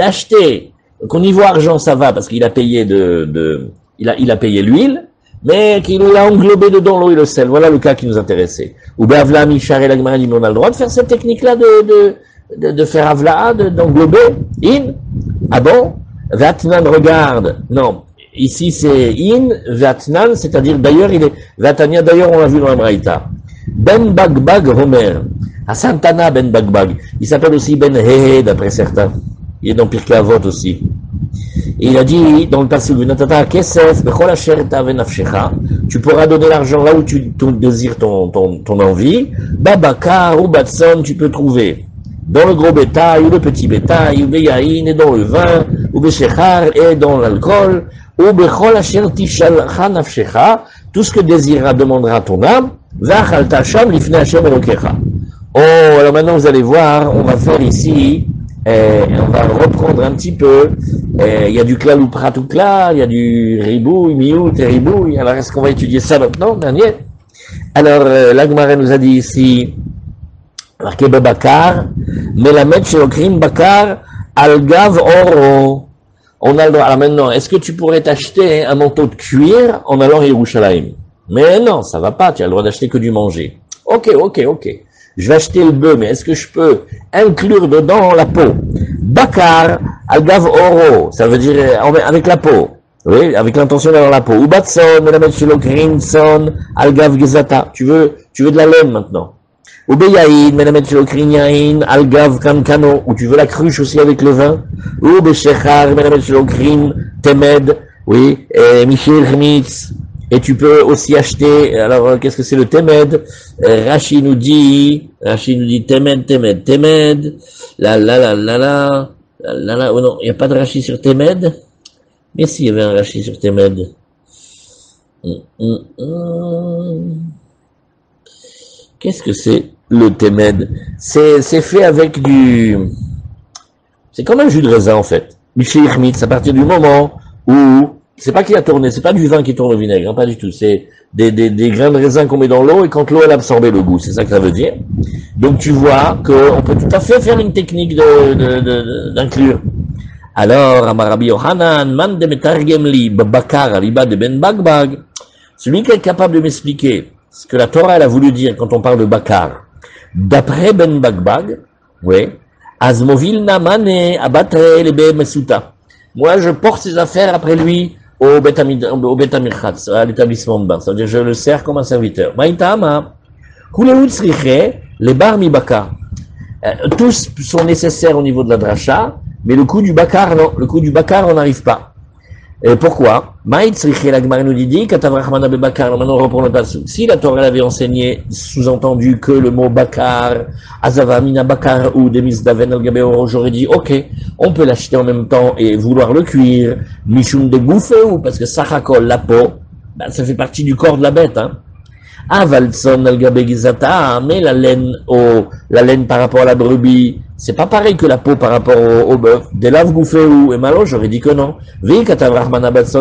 acheté. Donc au niveau argent ça va parce qu'il a payé il a payé l'huile, mais qu'il a englobé dedans l'eau et le sel. Voilà le cas qui nous intéressait. Ou Bavla Michar et la Gemara dit on a le droit de faire cette technique-là de faire avla, d'englober. Ah bon? Vatnan regarde. Non. Ici, c'est in, vatnan, c'est-à-dire, d'ailleurs, vatania, d'ailleurs, on l'a vu dans la Braïta. Ben Bagbag Homer. À Santana, Ben Bagbag. Il s'appelle aussi Ben Hehe, d'après certains. Il est dans Pirkei Avot aussi. Et il a dit, dans le passage, Natata Kesef, Bechol Asher Tav Nafshecha. Tu pourras donner l'argent là où tu désires ton envie. Babakar ou Batson, tu peux trouver. Dans le gros bétail, ou le petit bétail, ou Beyaïn, et dans le vin, ou Beshechar, et dans l'alcool. Ou bechol asher tishalcha nafshecha, tout ce que désirera demandera ton âme, vachal tacham lifnei Hashem elokecha. Oh, alors maintenant vous allez voir, on va faire ici, on va reprendre un petit peu, il y a du klal ou pratukla, il y a du ribouille, miout et ribouille, alors est-ce qu'on va étudier ça maintenant, dernier? Alors, la Gemara nous a dit ici, marqué bebakar, melamed shelokrim bakar, algav oro. On a le droit. Alors maintenant, est-ce que tu pourrais t'acheter un manteau de cuir en allant à Yerushalayim? Mais non, ça va pas, tu as le droit d'acheter que du manger. Ok. Je vais acheter le bœuf, mais est-ce que je peux inclure dedans la peau? Bakar, algav oro, ça veut dire avec la peau. Oui, avec l'intention d'avoir la peau. Ubatson, melamed shelo grinson, algav gezata. Tu veux de la laine maintenant. Ou beyaïn, melamed shelo yain, algav kankano, ou tu veux la cruche aussi avec le vin. Ou beshechar, melamed shelo temed, oui, et michel chmitz. Et tu peux aussi acheter, alors qu'est-ce que c'est le temed? Rashi nous dit temed, oh non, il n'y a pas de Rashi sur temed? Mais si, il y avait un Rashi sur temed. Qu'est-ce que c'est le temed? C'est fait avec c'est comme un jus de raisin en fait. Michel chmitz, à partir du moment où c'est pas qu'il a tourné, c'est pas du vin qui tourne au vinaigre, hein, pas du tout. C'est des grains de raisin qu'on met dans l'eau et quand l'eau elle a absorbé le goût, c'est ça que ça veut dire. Donc tu vois qu'on peut tout à fait faire une technique d'inclure. Alors, Amarabi Yohanan, man de metargem li bakar aliba de ben bagbag. Celui qui est capable de m'expliquer ce que la Torah elle a voulu dire quand on parle de bakar. D'après ben bagbag, oui, azmovil namane abatre lebe mesuta. Moi, je porte ses affaires après lui au Bet Amirchatz, à l'établissement de bain. C'est-à-dire, je le sers comme un serviteur. Maïtama, Kuleut Sriche, les bar mi bakar. Tous sont nécessaires au niveau de la dracha, mais le coup du bakar, non. Le coup du bakar, on n'arrive pas. Et pourquoi? La Gemara nous dit, Katavrachmana Bebakar, maintenant on reprend le passage. Si la Torah avait enseigné, sous-entendu que le mot Bakar, Azavamina Bakar ou Demis Daven al Gabeoro, j'aurais dit, ok, on peut l'acheter en même temps et vouloir le cuire, Mishum de Gouffé ou parce que Sachakol, la peau, ben, ça fait partie du corps de la bête, hein. Avalson al Gizata, mais la laine par rapport à la brebis, c'est pas pareil que la peau par rapport au bœuf. Des laves gouffées ou et malo, j'aurais dit que non.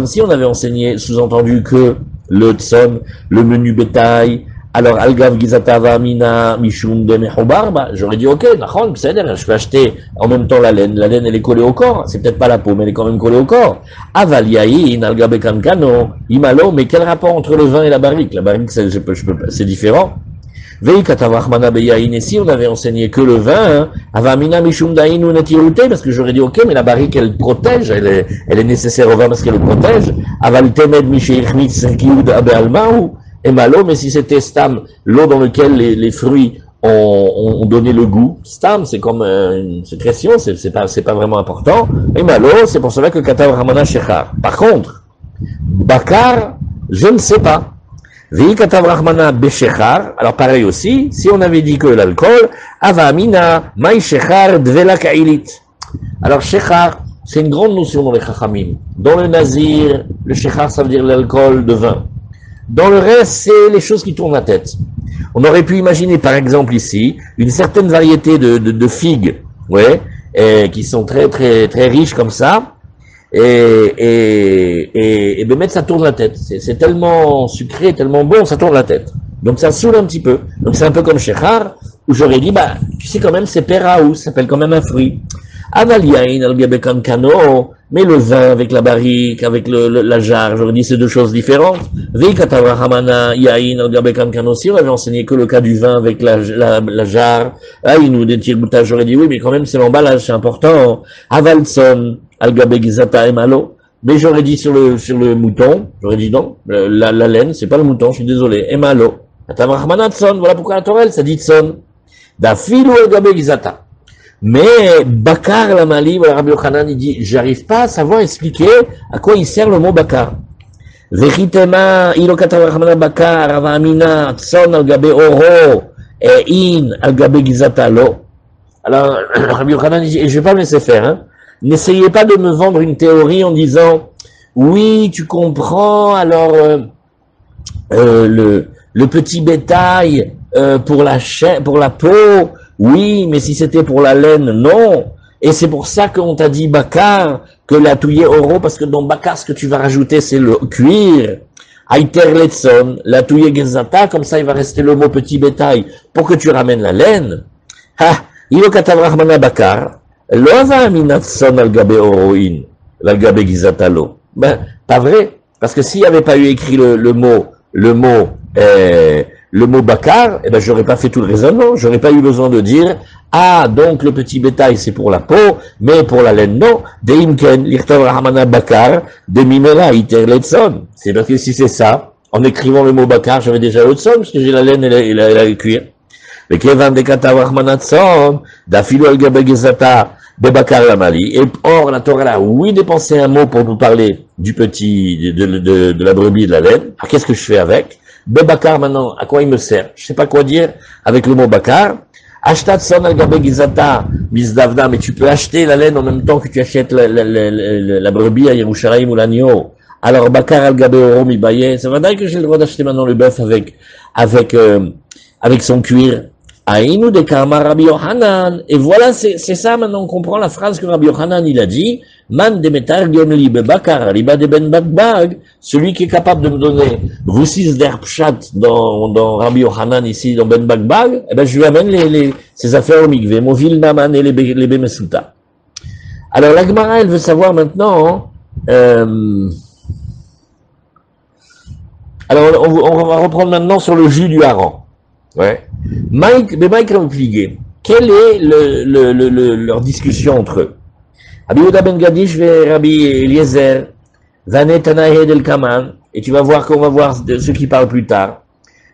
Si on avait enseigné, sous-entendu que le tson, le menu bétail, alors algav gizata vamina mishum de mehobar, j'aurais dit ok, nachon, je peux acheter en même temps la laine. La laine elle est collée au corps, c'est peut-être pas la peau, mais elle est quand même collée au corps. Aval yain algabe kankano, imalo, mais quel rapport entre le vin et la barrique? La barrique c'est différent. Et si on avait enseigné que le vin, parce que j'aurais dit ok, mais la barrique elle protège, elle est nécessaire au vin parce qu'elle le protège. Et malo, mais si c'était stam, l'eau dans laquelle les fruits ont donné le goût, stam, c'est comme une sécrétion, c'est pas vraiment important. Et malo, c'est pour cela que katav ramana shechar. Par contre, bakar, je ne sais pas. Alors pareil aussi, si on avait dit que l'alcool, avamina, maï shechar, dvela kailit. Alors shechar, c'est une grande notion dans les chachamim. Dans le nazir, le shechar ça veut dire l'alcool de vin. Dans le reste, c'est les choses qui tournent la tête. On aurait pu imaginer par exemple ici, une certaine variété de figues, ouais, qui sont très très très riches comme ça. Et ben mettre ça tourne la tête. C'est tellement sucré, tellement bon, ça tourne la tête. Donc ça saoule un petit peu. Donc c'est un peu comme Shechar, où j'aurais dit, bah, tu sais quand même, c'est Peraou, ça s'appelle quand même un fruit. Avaliain, al-gabekan kano, mais le vin avec la barrique, avec la jarre, j'aurais dit c'est deux choses différentes. Veikatavrahamana, yain, al-gabekan kano, si on avait enseigné que le cas du vin avec la jarre, nous des tirgoutas, j'aurais dit oui, mais quand même c'est l'emballage, c'est important. Avalson, al-gabe gizata et malo. Mais j'aurais dit sur le mouton, j'aurais dit non, la laine, c'est pas le mouton, je suis désolé, et malo. Atavrahmanatson, voilà pourquoi la Torah, ça dit tson. Dafilu al-gabe gizata. Mais Bakar la Mali, voilà, Rabbi Yochanan, il dit, j'arrive pas à savoir expliquer à quoi il sert le mot Bakar. Vechitema, ilokatavrahmana Bakar, avamina, tson al-gabe oro, et in al-gabe gizata lo. Alors, Rabbi Yochanan dit, et je vais pas me laisser faire, hein. N'essayez pas de me vendre une théorie en disant, oui, tu comprends, alors, le petit bétail, pour la chair, pour la peau, oui, mais si c'était pour la laine, non. Et c'est pour ça qu'on t'a dit Bakar, que la touillée oro, parce que dans Bakar, ce que tu vas rajouter, c'est le cuir. Aiter letson, la touillée gezata, comme ça il va rester le mot petit bétail, pour que tu ramènes la laine. Ha, ilo katavrahmana Bakar, lo ava minatson al-gabe oroin, l'al-gabe gezata lo. Ben, pas vrai. Parce que s'il n'y avait pas eu écrit le mot Bakar, eh ben, j'aurais pas fait tout le raisonnement, j'aurais pas eu besoin de dire, ah, donc le petit bétail c'est pour la peau, mais pour la laine non, deimken, l'irtav rahamana Bakar, demimela iter letson. C'est parce que si c'est ça, en écrivant le mot Bakar, j'avais déjà le tson, parce que j'ai la laine et la cuir. Mais kevan dekatav rahamana tson, dafilu al gabe gezata, de Bakar la Mali. Et or, la Torah a, oui, dépensé un mot pour nous parler du petit, de la brebis et de la laine. Alors, qu'est-ce que je fais avec? Bakar maintenant, à quoi il me sert? Je sais pas quoi dire avec le mot Bakar. Ashtat son al-gabe gizata mizdavda, mais tu peux acheter la laine en même temps que tu achètes la brebis à Yerushalayim ou l'agneau. Alors Bakar al-gabe oro mibaye, ça va dire que j'ai le droit d'acheter maintenant le bœuf avec son cuir. Aïnou de Karma Rabbi Yochanan. Et voilà, c'est ça maintenant, on comprend la phrase que Rabbi Yochanan il a dit. Man de metargem li bebakar, liba de ben bagbag. Celui qui est capable de me donner roussis d'herbchat dans Rabbi Yochanan ici, dans ben bagbag, eh ben, je lui amène ces affaires au mikvé, Movil Naman et les Bemesuta. Alors, la Gemara, elle veut savoir maintenant, alors, on va reprendre maintenant sur le jus du hareng. Ouais. Mike Rampligué, quelle est leur discussion entre eux? Rabbi Yehuda ben Gadish et Rabbi Eliezer, Vanetanahe del Kaman, et tu vas voir qu'on va voir ceux qui parlent plus tard.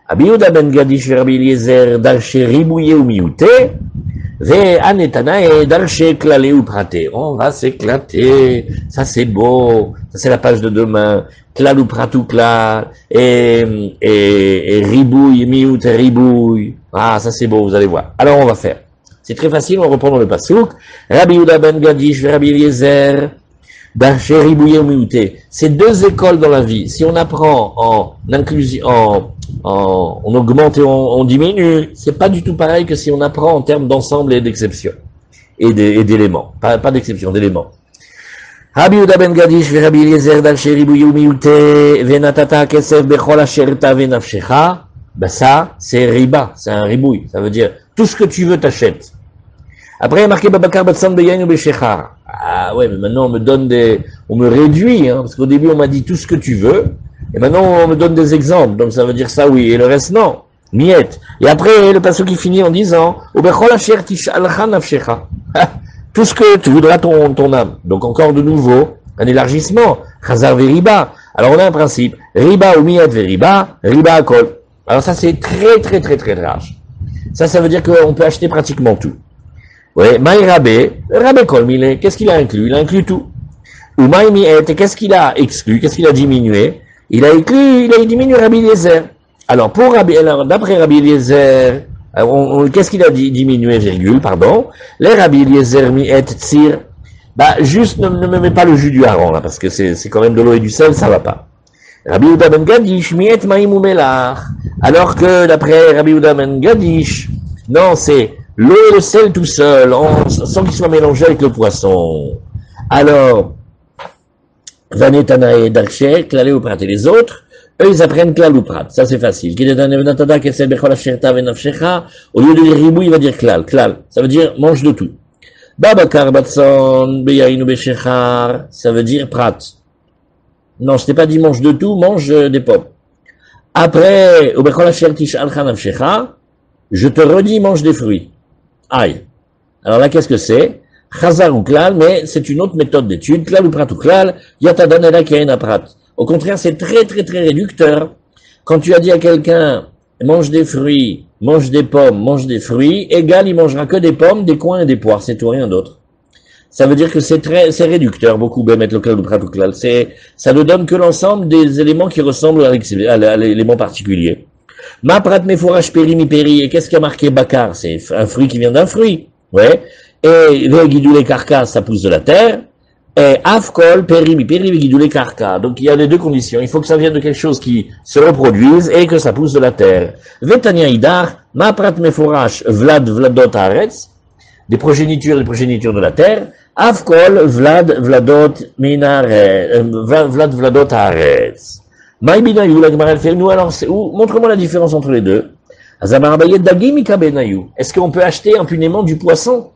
Rabbi Yehuda ben Gadish et Rabbi Eliezer, Darche Ribouye ou Miouté, Ve Anetanahe, Darche Klale ou Praté. On va s'éclater, ça c'est beau, Ça, c'est la page de demain. Klal ou prat ou klal. Et ribouille, miout et ribouille. Ah, ça c'est beau, vous allez voir. Alors, on va faire. C'est très facile, on reprend dans le pasouk. Rabbi Yehuda ben Gadish, Rabbi Eliezer, Darché ribouillé ou miouté. C'est deux écoles dans la vie. Si on apprend en inclusion, on augmente et on diminue, c'est pas du tout pareil que si on apprend en termes d'ensemble et d'exception. Et d'éléments. Pas d'exception, d'éléments. Rabbi Yehuda ben Gadish, Rabbi Eliezer, Darché ribouillé ou miouté, Venatata kesef bechol asherta venafshecha. Ben ça, c'est riba, c'est un ribouille. Ça veut dire, tout ce que tu veux, t'achètes. Après, il y a marqué Babakar Batsan Beyain ou Beshechar. Ah ouais, mais maintenant on me réduit, hein, parce qu'au début on m'a dit tout ce que tu veux, et maintenant on me donne des exemples, donc ça veut dire ça oui, et le reste non. Miette. Et après, le passage qui finit en disant, Ubechol asher tishalcha nafshecha. Tout ce que tu voudras ton âme. Donc encore de nouveau, un élargissement. Chazar veriba. Alors on a un principe. Riba ou miette veriba, riba akol. Alors ça c'est très large. Ça veut dire qu'on peut acheter pratiquement tout. Oui, Maï Rabé Kol Mile, qu'est-ce qu'il a inclus? Il a inclus tout. Ou Maï Miet, qu'est-ce qu'il a exclu? Qu'est-ce qu'il a diminué? Il a diminué Rabbi Eliezer. Alors, d'après Rabbi Eliezer, qu'est-ce qu'il a diminué, virgule, pardon? Les Rabbi Eliezer Miet Tsir. Bah, juste ne me mets pas le jus du hareng, là, parce que c'est quand même de l'eau et du sel, ça va pas. Rabbi Yehuda ben Gadish Miet Maïm ou Melach. Alors que, d'après Rabbi Yehuda ben Gadish, non, c'est l'eau et le sel tout seul, sans qu'il soit mélangé avec le poisson. Alors, Vanetana et Darché, Klalé ou Prat et les autres, eux ils apprennent Klal ou Prat. Ça c'est facile. Au lieu de dire ribou, il va dire Klal. Klal, ça veut dire mange de tout. Babakar Batson, Beyain ou Beshechar, ça veut dire Prat. Non, je t'ai pas dit mange de tout, mange des pommes. Après, je te redis mange des fruits. Aïe. Alors là, qu'est-ce que c'est? Chazar ou klal, mais c'est une autre méthode d'étude. Klal ou prat ou klal, yatadanela kaina prat. Au contraire, c'est très réducteur. Quand tu as dit à quelqu'un, mange des fruits, mange des pommes, mange des fruits, égal, il mangera que des pommes, des coins et des poires, c'est tout, rien d'autre. Ça veut dire que c'est réducteur, beaucoup, mettre le klal ou prat ou klal. Ça ne donne que l'ensemble des éléments qui ressemblent à l'élément particulier. Ma prat mefourash peri mi peri. Et qu'est-ce qui a marqué bakar? C'est un fruit qui vient d'un fruit. Ouais. Et vegidoulé karka, ça pousse de la terre. Et afkol peri mi peri vegidoulé karka. Donc il y a les deux conditions. Il faut que ça vienne de quelque chose qui se reproduise et que ça pousse de la terre. Vetania idar, ma prat mefourash vladot haaretz. Des progénitures de la terre. Afkol vladot haaretz. Maïbinayou, la Gemara fait nous, alors montre-moi la différence entre les deux. Azamar Abayet Dagim Ika Benayou. Est-ce qu'on peut acheter impunément du poisson?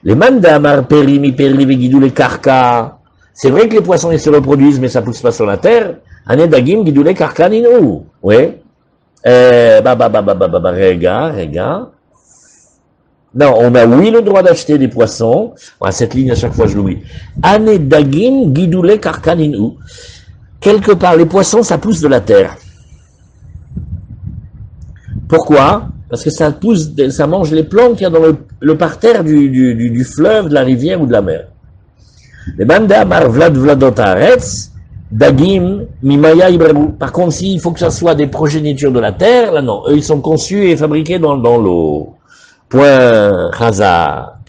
Les mandamar peri mi peri vegidou les karka. C'est vrai que les poissons ils se reproduisent, mais ça pousse pas sur la terre. Ane dagim gidou les karka ninou. Ouais. Rega. Non, on a oui le droit d'acheter des poissons. Cette ligne à chaque fois je l'oublie. Ane dagim gidou les karka ninou. Quelque part, les poissons, ça pousse de la terre. Pourquoi? Parce que ça mange les plantes qu'il y a dans le parterre du fleuve, de la rivière ou de la mer. Les banda mar vladot haaretz, dagim, mimaya ibrahou. Par contre, s'il faut que ça soit des progénitures de la terre, là non, eux ils sont conçus et fabriqués dans l'eau. Point chazak.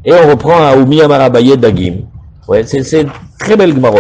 Et on reprend à Oumi Amarabaye Dagim. Ouais, c'est très belle Gemara.